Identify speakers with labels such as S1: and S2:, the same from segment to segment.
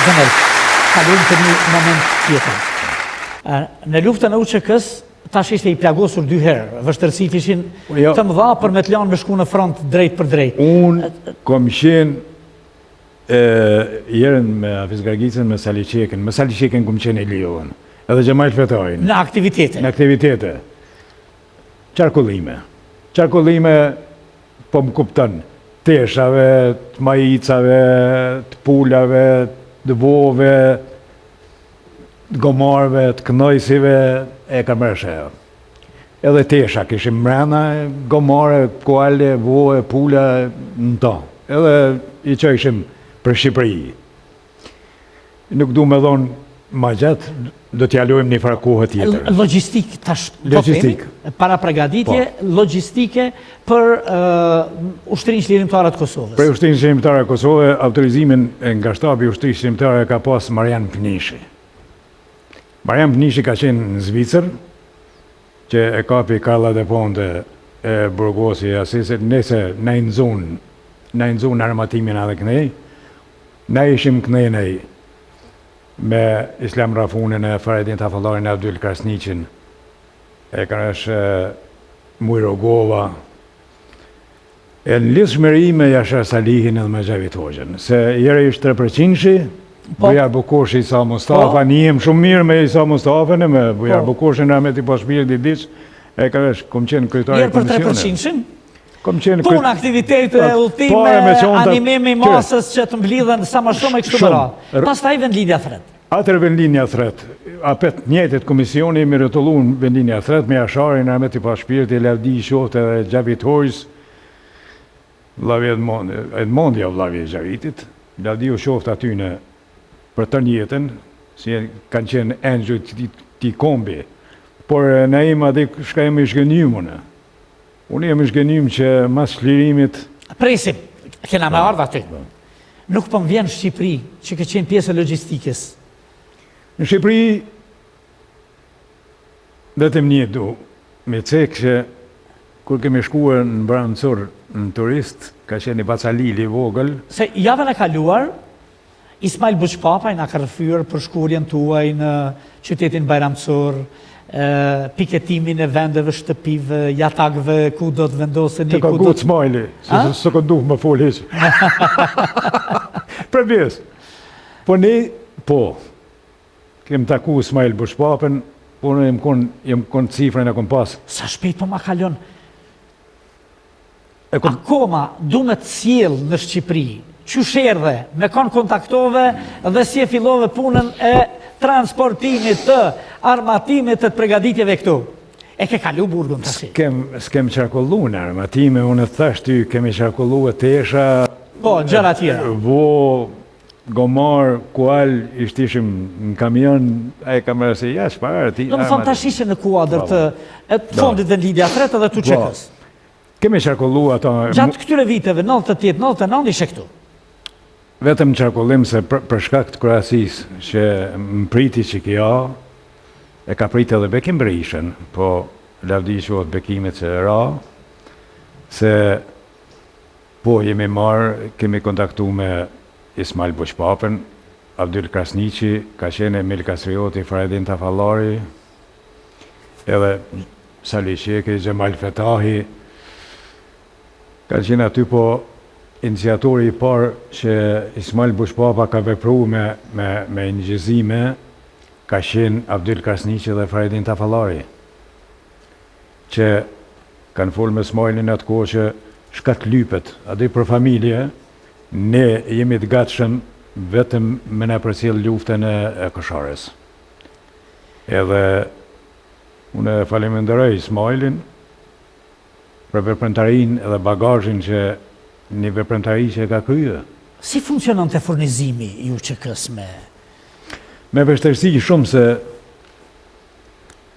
S1: Kanel, kalojmë të një moment tjetër. Në luftën e UÇK-s, tash ishte i plagosur 2 herë. Vështërësit ishin të mëdha për me të lanë me shku në front drejt për drejt.
S2: Unë kom qenë jerën me Hafiz Gargicën, me Sali Qekin. Me Sali Qekin kom qenë e Liovën. Edhe Gjemal Fetajin.
S1: Në aktivitete.
S2: Në aktivitete. Qarkullime, po më kupton, teshave, të majicave, të pulave, të vove, të gomarve, të kënojsive, e ka mërëshe. Edhe tesha, kishim mrena, gomare, koale, vove, pula, në to. Edhe i që ishim për Shqipëri. Nuk du me dhonë ma gjatë, do t'jalojmë një farë kohë tjetër.
S1: Logistik, tash,
S2: Logistik.
S1: Para pregaditje, logistike për ushtrin qlirimtare të Kosovës.
S2: Për ushtrin qlirimtare të Kosovës, autorizimin nga shtabi ushtrin qlirimtare ka pas Marian Pnishi. Marian Pnishi ka qenë në Zvicër, që e kapi Karla de Ponte e Burgosi e Asisit, nese na i nëzun armatimin edhe kënej, na ishim kënej nej, me Islam Rafunin e Faredin Tafallarin e Abdul Krasniqin, e kanë është Mujrogova, e në lidhshmëri me Yashar Salihin edhe me Xhavit Hoxhën, se jere ishte 3%-shi, Bujar Bukoshi, Isa Mustafa, njem shumë mirë me Isa Mustafën e me Bujar Bukoshi në Rahmeti Pashmir Didic, e kanë është, kom qenë kryetari e komisionit.
S1: Punë, aktivitete, udhëtime, animimi masës që të mblidhen sa më shumë e kështu më radhë. Pastaj vendlinja thret.
S2: Atër vendlinja thret. Apet njëjtit komisioni me rëtullun vendlinja thret me Yasharin, Rahmeti Pashmir, Lavdi Qoftë dhe Xhavit Hoxhës, Vllavi Edmondi vllavi i Xhavitit. Lavdi Qoftë atyne për të njëtën, si kanë qenë engjë t'i kombi, por ne ima dhe shka jemi shgënjumënë. Unë jemi shgënjum që mas shlirimit...
S1: Presim, kena me ardhë aty. Nuk po më vjen Shqipëri, që ke qenë pjesë e logjistikës.
S2: Në Shqipëri, vetëm një du, me cekë që kur kemi shkuar në Barancur në turist, ka qenë i Bacalili vogël.
S1: Se javën e kaluar, Ismail Buçpapaj na ka rrëfyer për shkurjen tuaj në qytetin Bajramcur, piketimin e vendeve, shtëpive, jatakve, ku do të vendoseni...
S2: Të ka gutë Smajli, se ka duhë më folë heqë. Për bjes. Po ne, kem taku Ismail Buçpapën, po në jem kon cifrën e kom pas.
S1: Sa shpejt po ma kalon? Akoma, du me të sjell në Shqipëri, qysh erdhe, me kon kontaktove dhe si e fillove punën e transportimit të armatimit të pregaditjeve këtu. E ke kalu burgun të si?
S2: S'kem qarkullu në armatime, unë të thash ty, kemi qarkullu e tesha...
S1: Po, gjëra tjera.
S2: Gomar, kual, ishtishim në kamion, e kam rësi, ja, shparë ti...
S1: Në më thonë tash ishe në kuadrë të fondit dhe lidja thretë dhe të UÇK-s.
S2: Kemi qarkullu ato...
S1: Gjatë këtyre viteve, 98, 99, ishe këtu.
S2: Vetëm qarkullim se për shkak të krahasis që më priti që kjo, e ka prit edhe Bekim Berishën, po Lavdi Qoftë Bekimit që ra, se po jemi marë, kemi kontaktu me Ismail Buçpapën, Abdul Krasniqi, ka qenë Emil Kastrioti, Faredin Tafallari, edhe Sali Qeki, Gjemal Fetahi, ka qenë aty po iniciatori i parë që Ismail Buçpapa ka vepru me injëzime, ka qenë Abdul Krasniqi dhe Faredin Tafallari, që kanë folë me Ismailin atë kohë që shkat lypet, aty për familje, ne jemi të gatshëm vetëm me në përcjell luftën e Koshares. Edhe unë faleminderoj Ismailin për veprimtarinë edhe bagazhin që një veprimtari që e ka kryer.
S1: Si funksionon të furnizimi i UÇK-s me...
S2: Me vështirësi shumë se,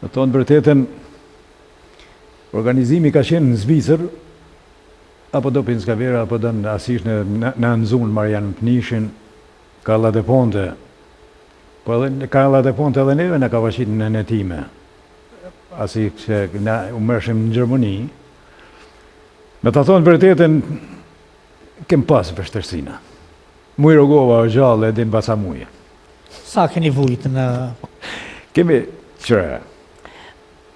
S2: në tonë vërtetën, organizimi ka qenë në Zvicër, apo do Pinskavera, apo do në asish në nëzunë Marian Pnishin, Karla de Ponte. Po edhe Karla de Ponte edhe neve në ka vashit në netime. Asi që u mërshim në Gjermani. Me të thonë vërtetën, kem pas vështërsina. Mujrogova o gjallë e din Bacamuje.
S1: Sa keni vujt në...
S2: Kemi qëre.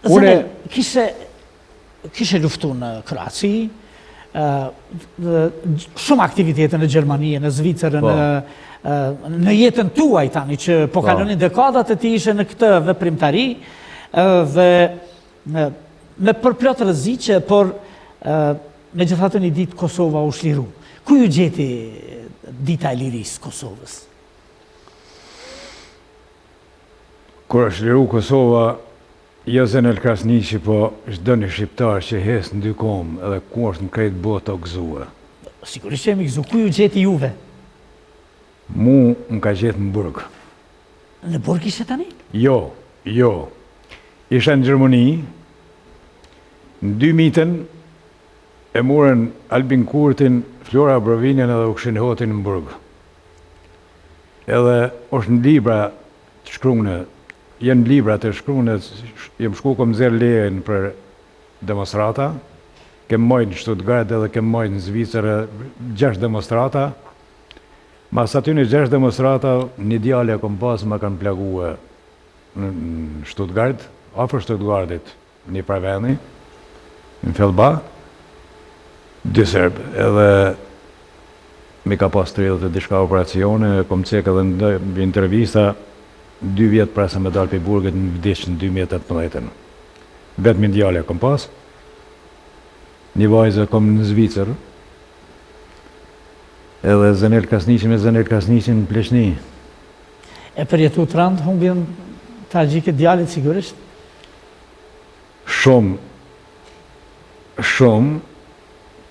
S1: Zanel, kishe luftu në Kroaci, shumë aktivitete në Gjermani, në Zvicërë, në jetën tuaj tani, që po kalonin dekadat e ti ishe në këtë veprimtari, dhe me përplot rëziqe, por me gjithatë një ditë Kosova u shliru. Ku ju gjeti dita e lirisë Kosovës?
S2: Kur është liru Kosova, jo Zanel Krasniqi, po çdo një shqiptar që hes në dy komë, edhe ku është në krejt botë o gëzua.
S1: Sigurisht që jemi gëzu. Ku ju gjeti juve?
S2: Mu më ka gjetë në Burg.
S1: Në Burg ishe tani?
S2: Jo. Isha në Gjermani, në 2000-ën, e murën Albin Kurtin, Flora Brovinjan edhe u këshin hotin në Burg. Edhe është në libra të shkrune, jenë libra të shkrune, jem shku kom zerë lejen për demonstrata, kem mojnë në Stuttgart edhe kem mojnë në Zvicërë 6 demonstrata. Mas aty në 6 demonstrata, një djale kom pas ma kanë plague në Stuttgart, afër Stuttgartit, një praveni, në Fjellba, 2 serbë, edhe mi ka pas 30 e dishka operacione, kom cek edhe në intervista, 2 vjetë prasa me dalë për Burgët në vdish në 2018. Vetëm një djale kom pas, një vajzë kom në Zvicër, edhe Zanel Krasniqi me Zanel Krasniqi në Pleqni.
S1: E përjetu të randë, humbjen tragjike djalit sigurisht?
S2: Shumë,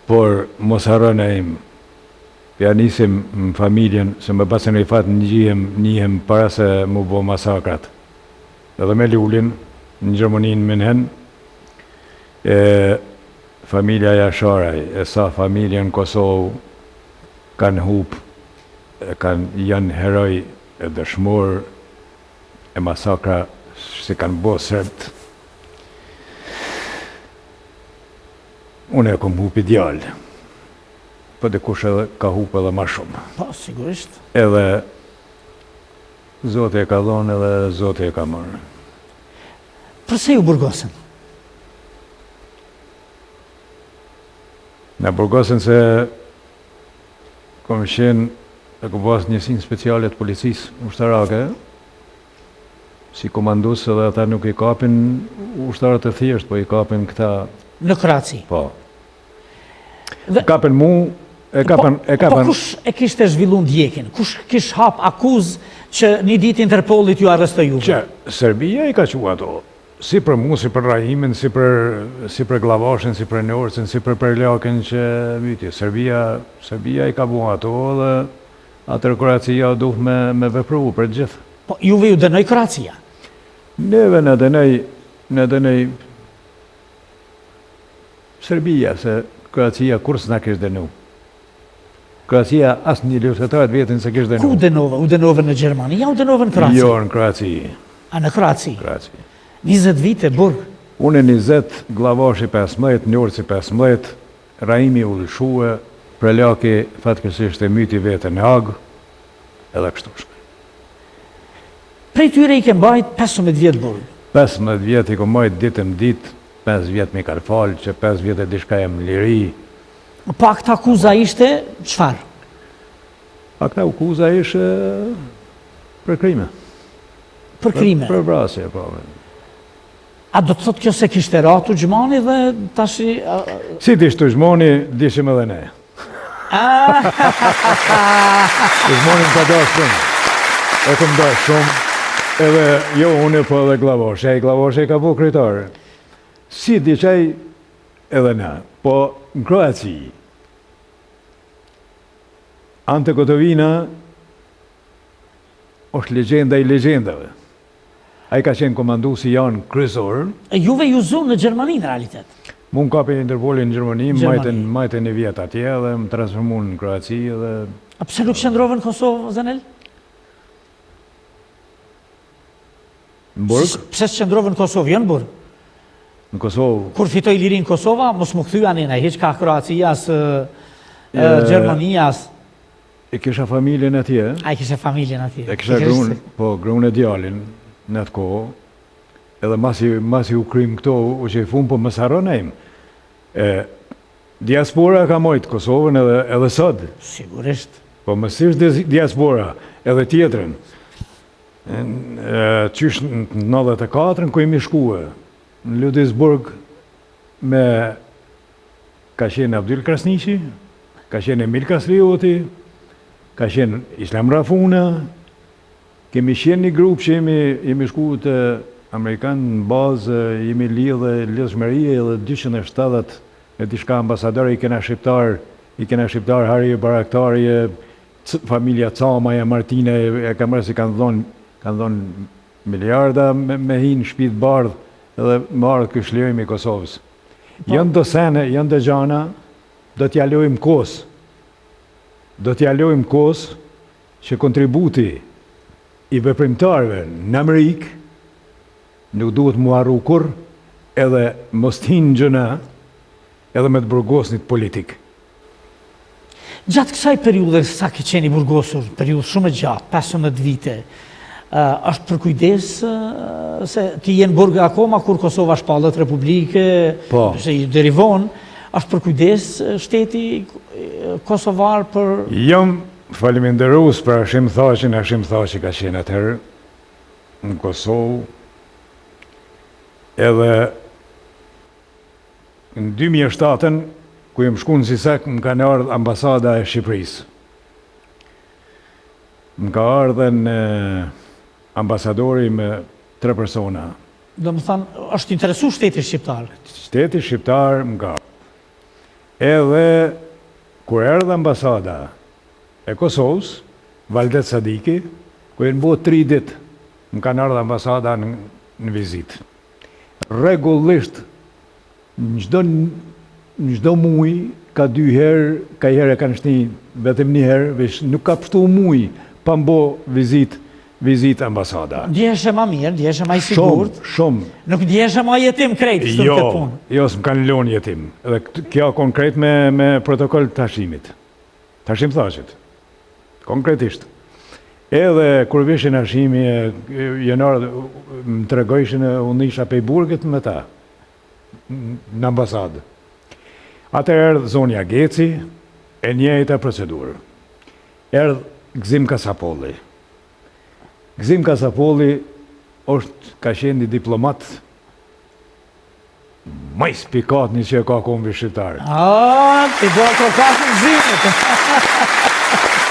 S2: por mos harron e im. Ja nisim në familjen, se me pasën e fatë njëhem para se mu bo masakrat. Edhe me lullin, në Gjermani në München, familja Jasharaj, e sa familja në Kosovë, kanë hup, janë heroj e dëshmor e masakra se kanë bo sërbt. Unë e kom hup ideal. Po dhe kush edhe ka hup edhe ma shumë.
S1: Po, sigurisht.
S2: Edhe Zotë e ka dhonë edhe Zotë e ka mërë.
S1: Përse ju burgosen?
S2: Në burgosen se kom qenë e ku pas njësin specialet policisë ushtarake, si komandus edhe ata nuk i kapin ushtarët e thjesht, po i kapin këta...
S1: Në Kroaci?
S2: Po. Kapin mu,
S1: Po kush e kishte zhvillu ndjekin? Kush kish hap akuz që një ditë Interpolit ju arrestoi juve?
S2: Që Serbia i ka qua ato. Si për mu, si për Rahimin, si për Glavashin, si për Norcin, si për Perlakin që myti. Serbia i ka bua ato dhe atër Kroacia duh me vepru për gjithë.
S1: Po juve ju dënoj Kroacia?
S2: Neve në dënoj Serbia, se Kroacia kur s'na kish dënu. Kroacia asë një luftëtarët vetin se kish dënu.
S1: Ku dënove? U dënove në Gjermani? Ja u dënove në Kroaci?
S2: Jo, në Kroaci.
S1: A në Kroaci?
S2: Kroaci.
S1: 20 vite, Burg?
S2: Unë 20, Glavashi 15, Njorci 15, Rahimi u lëshue, Prelaki fatkesisht e myti vete në Hagë, edhe kështu shkë.
S1: Prej tyre i ke mbajt 15 vjetë Burg?
S2: 15 vjetë i ke mbajt ditëm ditë, 5 vjetë mi ka falë, që 5 vjetë e dishka jem liri.
S1: Po a këta akuza ishte, qëfar?
S2: A këta akuza ishte për krime.
S1: Për krime?
S2: Për vrasje, po.
S1: A do të thotë kjo se kishte ratu Gjmani dhe tashi...
S2: Si t'ishtu Gjmani, dishim edhe ne. Gjmani më ka da shumë. E këm da shumë. Edhe jo unë, po edhe Glavoshe. E Glavoshe ka bu kryetarë. Si diqaj edhe ne. Po në Kroaci, Ante Gotovina është legjenda i legjendave. A i ka qenë komandusi janë kryesor.
S1: E juve ju zu në Gjermani në realitet?
S2: Mu më kapi Interpoli në Gjermani, majte një vjetë atje dhe më transformu në Kroaci dhe...
S1: A pëse nuk qëndrove në Kosovë, Zanel?
S2: Në Burg?
S1: Pëse qëndrove në Kosovë, jo në Burg?
S2: Në Kosovë...
S1: Kur fitoj lirin Kosova, mos më këthy anina, hiq ka Kroacias, Gjermanias.
S2: E kisha familjen atje.
S1: A i kishe familjen atje?
S2: E kisha gruan e djalin në atë kohë. Edhe masi u krym këto, u që i fun, po më saronem. Diaspora ka mojtë Kosovën edhe sot.
S1: Sigurisht.
S2: Po mësisht diaspora, edhe tjetrën. Qysh në 94-ën ku jemi shkue, në Ludwigsburg me ka qenë Abdyl Krasniqi, ka qenë Emil Kastrioti, ka qenë Islam Rafuna, kemi qenë një grup që jemi shku të Amerikanë në bazë, jemi lidhe lidhshmërie edhe 270 e dishka ambasador, i kena shqiptar Harri Baraktari, familja Camaja, Martina, e ka mërë si kanë dhonë miliarda me hinë shpit bardhë edhe më ardhë këshlirimi i Kosovës. Janë do sene, janë do gjana, do t'ja lojmë kos. Do t'ja lojmë kos që kontributi i veprimtarëve në Amerikë nuk duhet mu arru kur edhe mos t'hinë gjëna edhe me të burgosnit politik.
S1: Gjatë kësaj periude sa ke qeni burgosur, periudë shumë e gjatë, 15 vite, është për kujdes se ti jenë burgë akoma kur Kosova shpallët Republike, se i derivon, është për kujdes shteti Kosovar për...
S2: Jam faliminderues për Hashim Thaçi ka qenë atëherë në Kosovë, edhe në 2007-ën, ku jem shku në Sisak, më ka në ardhë ambasada e Shqipërisë. Më ka ardhë në ambasadori me 3 persona.
S1: Do më thanë, është interesu shteti shqiptar?
S2: Shteti shqiptar më ka. Edhe, kur erdhë ambasada e Kosovës, Valdet Sadiki, ku e në bo 3 ditë, më ka në ardhë ambasada në vizitë. Regullisht, në çdo muj, ka 2 herë, ka herë e kanë shni vetëm 1 herë, veç nuk ka pështu muj, pa mbo vizit ambasada.
S1: Ndjeshe ma mirë, ndjeshe ma i sigurt.
S2: Shumë.
S1: Nuk ndjeshe ma jetim krejt, së të këtë punë.
S2: Jo, s'm kanë lonë jetim. Edhe kjo konkret me protokoll të Hashimit. Hashim Thaçit. Konkretisht. Edhe kur vishin Hashimi, janor më tregojshin unë isha pej burgit me ta, në ambasadë. Atër erdhë Zonja Geci, e njëjta procedurë. Erdhë Gzim Kasapolli. Gzim Kasapolli ka qenë një diplomat më i spikat një që e ka kombi shqiptarë.
S1: Ti do të kasë Gzimit.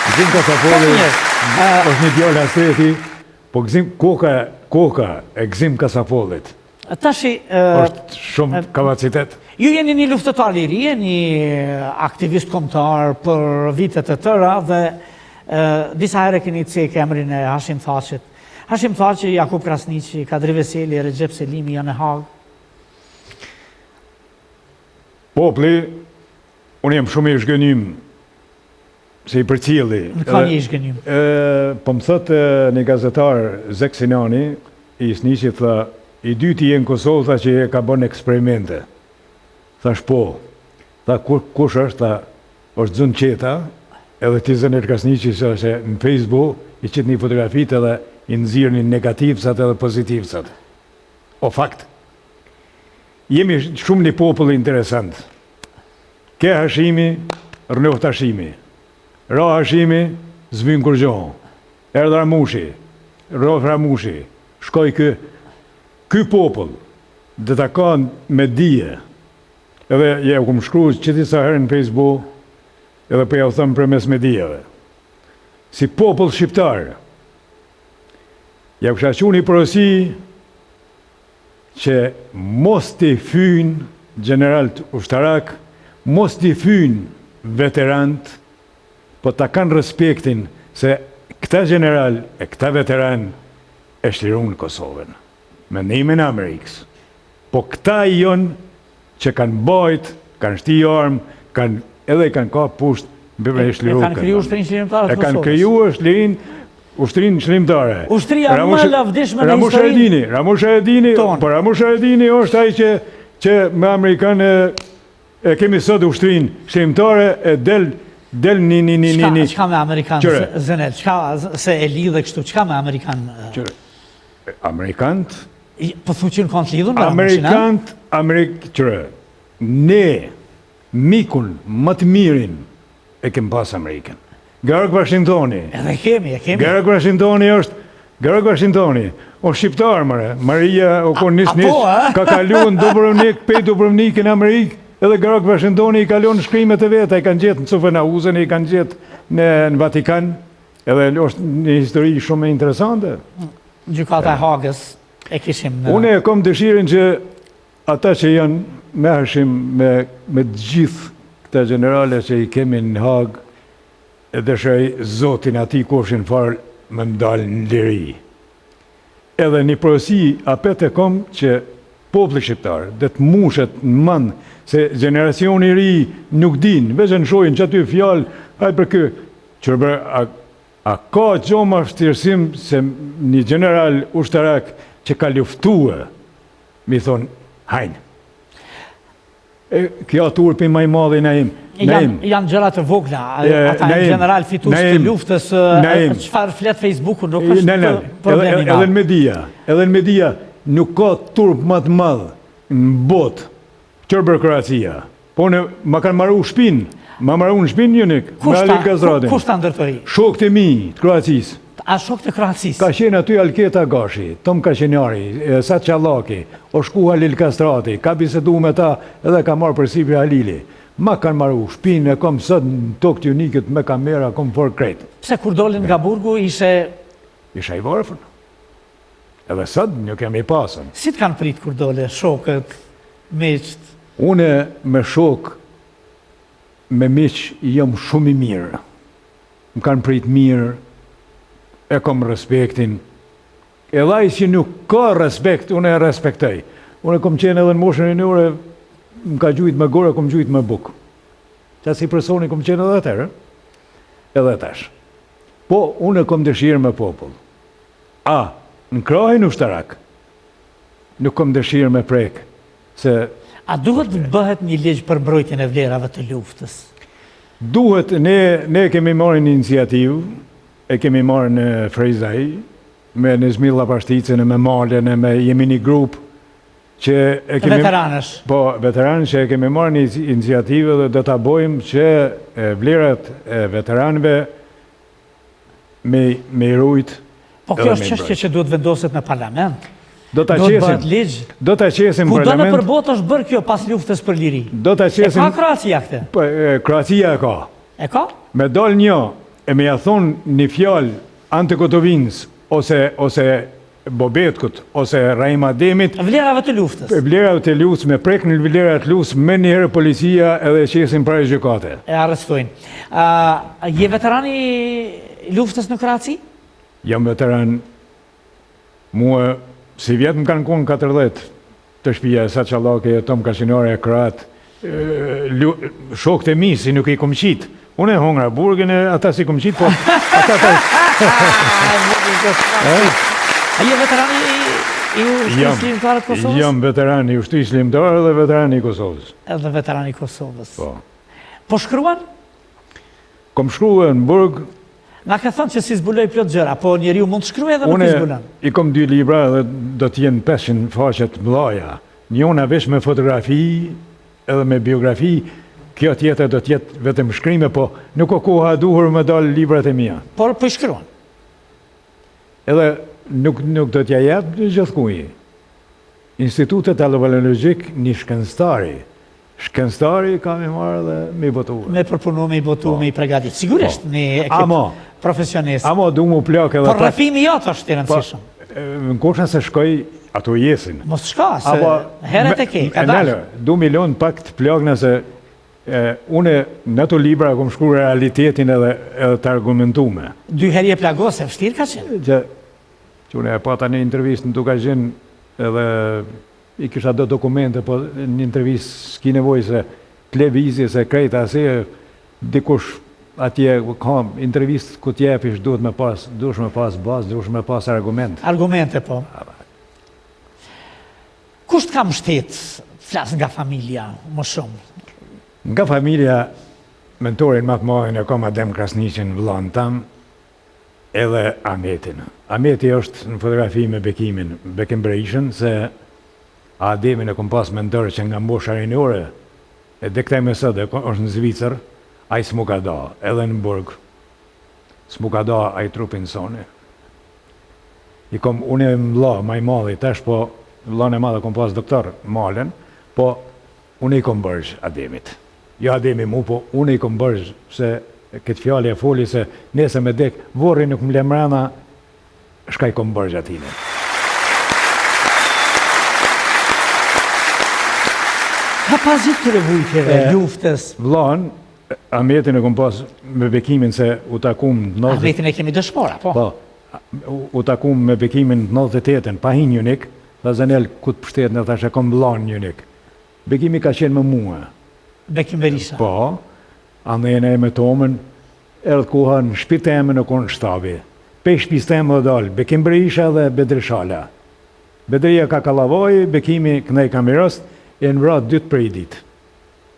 S2: Gzim Kasapolli është një djallë astreti, po koka e Gzim Kasapollit është shumë kapacitet.
S1: Ju jeni një luftëtar i ri, një aktivist kombëtar për vitet e tëra dhe disa herë keni cekë emrin e Hashim Thaçit. Hashim Thaçi, Jakub Krasniqi, Kadri Veseli, Recep Selimi janë në Hagë.
S2: Popli, unë jam shumë i shgënim se i përcjeli.
S1: Në ka një i shgënim?
S2: Po më thëtë një gazetar, Zek Sinani, i Sniqi, tha, i dyti jenë Kosovë, tha që e ka bën eksperimente. Thash po, tha kush është, tha është Zun Qeta, edhe ti Zënër Krasniqi që është në Facebook, i qitë një fotografit edhe i nëzirë një negativësat edhe pozitivësat. O fakt, jemi shumë një popull interesant. Ke Hashimi, rënoft Hashimi. Ra Hashimi, zbyn kur gjohë. Erdhë Ramushi, rënoft Ramushi. Shkoj ky popull, dhe ta ka me dije. Edhe ja u kom shkru që disa herë në Facebook, edhe për ja u thëmë për mes medijave. Si popull shqiptar, ja u kësha një porosi që mos t'i fynë generalt ushtarak, mos t'i fynë veterant, po ta kanë respektin se këta general e këta veteran e shlirun Kosovën, me nimin Amerikës. Po këta i jonë që kanë bajt, kanë shti armë, edhe i kanë ka pusht bëve e shliru.
S1: E kanë kriju ushtrin shlimtare të Kosovës.
S2: E kanë kriju ushtrin shlimtare.
S1: Ushtria më lavdishme në historinë.
S2: Ramush Haradini, po Ramush Haradini është ai që me Amerikanë e kemi sot ushtrin shlimtare, e del Del një...
S1: Qka me Amerikan, Zenel, se e lidhe kështu, qka me Amerikan?
S2: Amerikant?
S1: Po thu që në kanë të lidhur me Amerikan?
S2: Qëre, ne, mikun, më të mirin, e kem pas Amerikan. George Washingtoni.
S1: Edhe kemi.
S2: George Washingtoni është, George Washingtoni, o shqiptar, Maria, o konë nis, ka kalu në Dubrovnik, pej Dubrovnik në Amerikë, edhe George Washingtoni i kalon në shkrimet e veta, i kanë gjithë në Sofenauzën, i kanë gjithë në Vatikan, edhe është një histori shumë interesante.
S1: Gjykata e Hagës e kishim në...
S2: Une e kom dëshirin që ata që janë mehëshim me gjithë këta generale që i kemi në Hagë, edhe shaj zotin ati kofshin farë me mdalë në liri. Edhe një porosi apet e kom që populli shqiptar dhe të mushet në mënd se generacioni ri nuk din, veç në shojnë që aty fjallë, hajtë për kë, qërëbër, a ka gjoma vështirësim se një general ushtarak që ka luftue, mi thonë, hajnë. Kjo turpi maj madhe na im.
S1: Janë gjëra të vogla, ata në general fitus të luftës, qëfar flet Facebooku nuk është problemi na.
S2: Edhe në media, nuk ka turp më të madhë në botë, qërëbër Kroacia. Po në ma kanë maru shpinë, ma maru në shpinë njënik, me Alin Kazradin.
S1: Kush të ndërtoj?
S2: Shokët e mi të Kroacisë.
S1: A shokët e Kroacisë?
S2: Ka qenë aty Alketa Gashi, Tom Kashenjari, Sat Qallaki, o shku Halil Kastrati, ka bisedu me ta edhe ka marrë për Sipri Halili. Ma kanë maru shpinë, e kom sot në tokë të unikët me kamera, kom for kretë.
S1: Pse kur dolin nga Burgu ishe...
S2: Isha i varfën. Edhe sot një kemi pasën.
S1: Si të kanë prit kur dole shokët, miqët?
S2: Une me shokë, me miqë, jam shumë i mirë. Më kanë prit mirë, e kom respektin. E dhaj që nuk ka respekt, unë e respektoj. Unë e kom qenë edhe në moshën e njëre, më ka gjujt me gore, kom gjujt me bukë. Qa si personi kom qenë edhe atërë, edhe tash. Po, unë e kom dëshirë me popull. A, në krahin ushtarak, nuk kom dëshirë me prek, se...
S1: A duhet të bëhet një ligj për mbrojtjen e vlerave të luftës?
S2: Duhet, ne kemi marrë një iniciativë, e kemi marrë në Frejzaj, me në Zmilla Pashticën, me Malen, me jemi një grupë që...
S1: Veteranësh.
S2: Po, veteranësh që e kemi marrë një iniciativë dhe do të bojmë që vlerat e veteranëve me i rujt.
S1: Po kjo është çështje që duhet vendoset në parlament.
S2: Do të qesim parlament.
S1: Kudo në përbot është bërë kjo pas luftës për liri.
S2: Do të qesim...
S1: E ka Kroacia këte?
S2: Kroacia e ka.
S1: E ka?
S2: Me dal një, e me ja thonë një fjallë Ante Kotovinës, ose Bobetkut, ose Raima Demit.
S1: Vlerave të luftës.
S2: Vlerave të luftës, me prek në vlerat luftës, me njëherë policia edhe qesim para gjykate.
S1: E arrestojnë. Je veterani luftës në Kroaci?
S2: Jam veteran, mua, si vjetë më kanë konë 40, të shpija e Sat Qallaki, Tom Kashenjari, Kroat, shokët e mi, si nuk i kom qitë. Unë e hongra burgën e ata si kom qitë, po ata ta...
S1: A je veterani i ushtrisë limtarë të Kosovës?
S2: Jam veterani i ushtrisë limtarë dhe veterani i Kosovës.
S1: Edhe veterani i Kosovës.
S2: Po.
S1: Po shkruan?
S2: Kom shkruan në burg.
S1: Na ka thënë që si zbuloj plot gjëra, po njeriu mund të shkruaj edhe nuk i zbulon.
S2: Unë i kom 2 libra dhe do t'jenë 500 faqet mëdhaja. Njona vesh me fotografi edhe me biografi, kjo tjetër do t'jetë vetëm shkrime, po nuk o koha duhur me dalë librat e mia.
S1: Por po i shkruan.
S2: Edhe nuk do t'ja jetë gjithkuj. Institutet Allopalenologjik një shkenstari. Shkenstari ka me marrë dhe me i botu.
S1: Me përpunu, me i botu, me i pregadit. Sigurisht, një ekip profesionist.
S2: Amo, du mu plak edhe...
S1: Por rrafimi jotë është të rëndësishëm.
S2: Në kosha se shkoj, ato jesin.
S1: Mos shka, se heret e ke, ka dashë.
S2: 2 milion pak të plakna se une në të libra kom shkru realitetin edhe të argumentume.
S1: 2 herje plagose, vështirë ka qenë?
S2: Që une e pata një intervjist në duka gjenë edhe i kisha do dokumente, po një intervjist s'ki nevoj se televizje, se krejta, se dikush atje kam intervjist ku t'jepish dush me pas bazë, dush me pas argument.
S1: Argumente, po. Kusht kam shtetë, flasë nga familja, më shumë?
S2: Nga familja mentorin më të madhin e kam Adem Krasniqin, vëllain tam, edhe Ahmetin. Ahmeti është në fotografi me Bekimin, Bekim Berishën, se Ademin e kom pas mentor që nga mbosha rinjore, e dhe këtaj me sëtë, është në Zvicër, a i s'mu ka da, edhe në Burg, s'mu ka da a i trupin soni. Unë e mla, ma i madhi, tash po, vëllane madhe kom pas doktor, Malen, po, unë i kom bërgj Ademit. Jo Ademi mu, po unë i kom bërgj, se këtë fjali e foli se nese me dek, vorri nuk më lemrana, shka i kom bërgj atine.
S1: Ka pas gjithë këtyre vujtjeve, luftës.
S2: Vllain, Ahmetin e kom pas me Bekimin se u takum në 90...
S1: Ahmetin e kemi dëshmora, po.
S2: Po, u takum me Bekimin në 98-ën, pa hin njënik, dhe Zanel ku të pështetën e thash e kom vllain njënik. Bekimi ka qenë me mua.
S1: Bekim Berisha.
S2: Po, andë e me Tomën, erdhë koha në shpitë temë në konë shtabi. Pe shpis temë dhe dalë, Bekim Berisha dhe Bedri Shala. Bedria ka kalavoj, Bekimi kënej kamerës, e në vratë 2 prej ditë.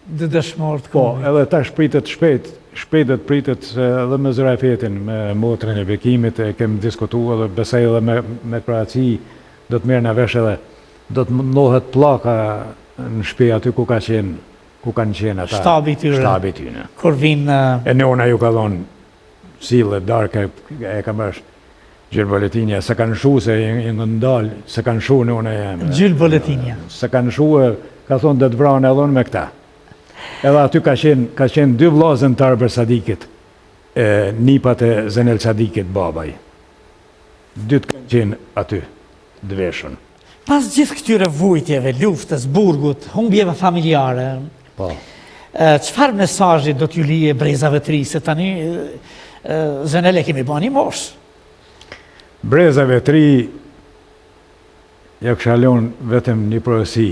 S1: Dë dëshmorë të
S2: Po,
S1: komi.
S2: edhe ta shpritet shpejtet pritet edhe me Zërafetin, me motrën e Bekimit, e kem diskutu edhe besaj edhe me Kroaci, do të merë në vesh edhe, do të ndohet plaka në shpi aty ku kanë qenë ata.
S1: Shtabi tyre.
S2: Shtabi tyre.
S1: Kur vinë...
S2: E nëona ju ka dhonë sile, darke, e kam është Gjyrë Boletinja, se kanë shu se i në ndalë, se kanë shu nëona jemi.
S1: Gjyrë Boletinja.
S2: Se kanë shu e ka thonë dhe të vranë edhe me këta. Edhe aty ka qenë 2 vllazën të Arber Sadikit, nipat e Zenel Sadikit babaj. 2 të kanë qenë aty, dveshën.
S1: Pas gjithë këtyre vujtjeve, luftës, burgut, humbjeve familjare,
S2: Po.
S1: qëfar mesazhi do t'ju lije brezave të ri, se tani Zenel e kemi bani mosh?
S2: Brezave të ri, ja kësha lonë vetëm një porosi,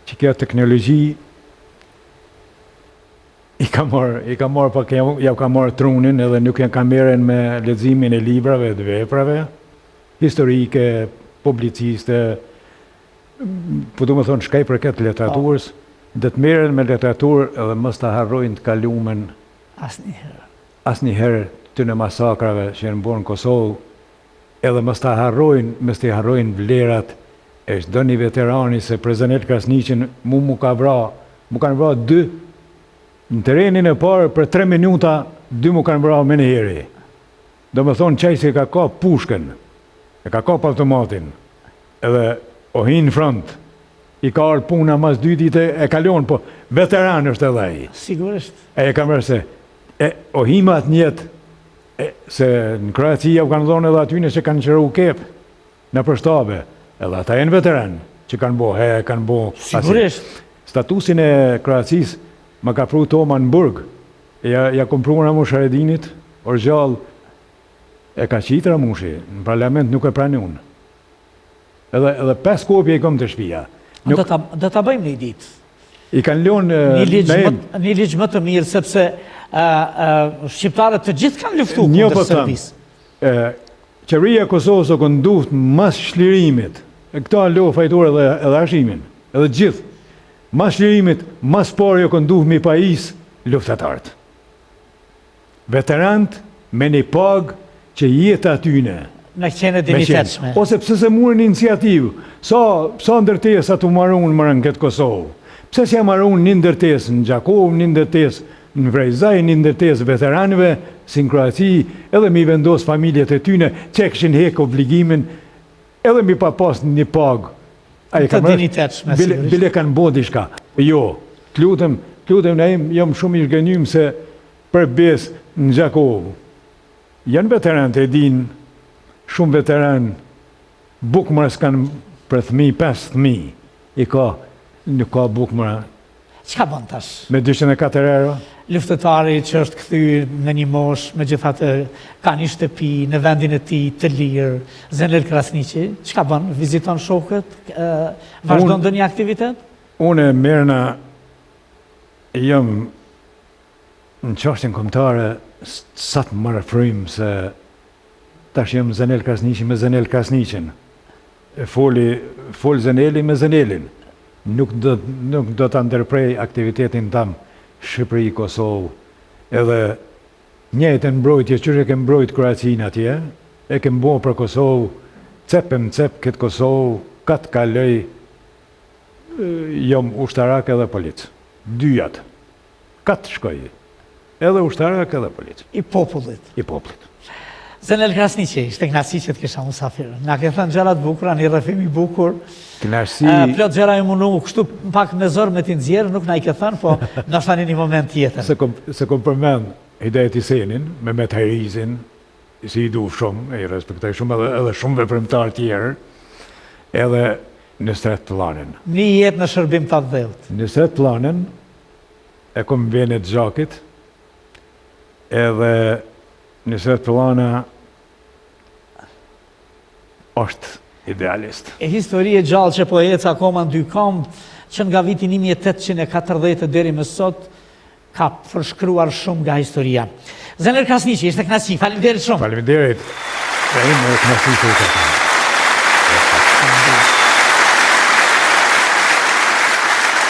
S2: që kjo teknologji i ka marrë pak ja ka marrë trunin edhe nuk janë kameren me leximin e librave dhe veprave, historike, publiciste, po du më thonë shkaj për këtë literaturës, dhe të meren me literaturë edhe mës të harrojnë të kalumen asnjëherë të në masakrave që janë bërë në Kosovë, edhe mës të harrojnë vlerat e çdo një veterani se për Zenel Krasniqin mu kanë vra 2 në terenin e parë për 3 minuta 2 mu kanë vra me njëheri. Do më thonë qaj se ka pushken, e ka automatin, edhe o hinë front, i ka arë puna mas 2 dite e kalon, po veteran është edhe ai.
S1: Sigurisht.
S2: E ka mërë se, o hima atë njetë, se në Kroacia u kanë dhonë edhe atyne që kanë qëru kep në përshtabe, edhe ata janë veteran që kanë bo.
S1: Sigurisht.
S2: Statusin e Kroacisë më ka pru Toma në Burg, ja kom pru në Musharedinit, Orgjall, e ka qitra mushi, në parlament nuk e pranun. Edhe 5 kopje i kom të shpia.
S1: Do ta bëjmë një ditë.
S2: I kanë lonë...
S1: Një ligj më të mirë, sepse shqiptarët të gjithë kanë luftu kundër Serbisë.
S2: Qeveria e Kosovës o kënë duft mas shlirimit, e këta lo fajtur edhe ashimin, edhe gjithë, mas shlirimit, mas pari o kënë duft mi pajis luftatartë. Veterant me një pagë që jetë atyne.
S1: Me qene dimitetshme.
S2: Ose pse se murën iniciativë, sa ndërtesa të marrën këtë Kosovë. Pse se marrën një ndërtesë në Gjakov, një ndërtesë në Vrejzaj, një ndërtesë veteranëve, si në Kroaci, edhe mi vendos familjet e tyne, që e këshin hek obligimin, edhe mi pa pas një pagë.
S1: Të dimitetshme, sigurisht.
S2: Bile kanë bo diçka. Jo, të lutem, ne jam shumë i shgënjym se për besë në Gjakov. Janë veteranët e din, shumë veteran, bukmëra s'kanë për thmi, 5 thmi, nuk ka bukmëra.
S1: Çka bën tash?
S2: Me 204 euro?
S1: Luftëtari që është kthy në një mosh, megjithatë ka një shtëpi në vendin e tij të lirë, Zenel Krasniqi, çka bën? Viziton shokët? Vazhdon ndonjë aktivitet?
S2: Unë merrna jam në çështjen kombëtare sa të marrë frym se tash jam Zenel Krasniqi me Zenel Krasniqin. E fol Zeneli me Zenelin. Nuk do ta ndërprej aktivitetin tam Shqipëri, Kosovë, edhe njëjtën mbrojtje që e ke mbrojt Kroacinë atje, e ke mbo për Kosovë, cepem cep këtë Kosovë, katë kaloj, jom ushtarak edhe policë. Dyjat. Katë shkoj. Edhe ushtarak edhe policë.
S1: I popullit.
S2: I popullit.
S1: Zenel Krasniqi, ishte knasi që të kisha musafirë. Na ke thënë gjërat bukura, një rrëfim i bukur.
S2: Knasi...
S1: Plot gjëra e munu, kështu pak me zorë me t'i nxjerë, nuk na i ke thënë, po në shani një moment tjetër.
S2: Se kom përmend Hidayet Hisenin, Mehmet Hajrizin, si i du shumë, e i respektoj shumë, edhe shumë veprimtar tjerë, edhe Nusret Planin.
S1: Një jetë në shërbim të dhelt.
S2: Nusret Planin, e kom Venet Zhakit, edhe Nusret Plana është idealist.
S1: E historie gjallë që po ecë akoma në dy këmbë, që nga vitin 1840 deri më sot, ka përshkruar shumë nga historia. Zenel Krasniqi, ishte knasi, faleminderit shumë.
S2: Faleminderit. E më knasi që i të të.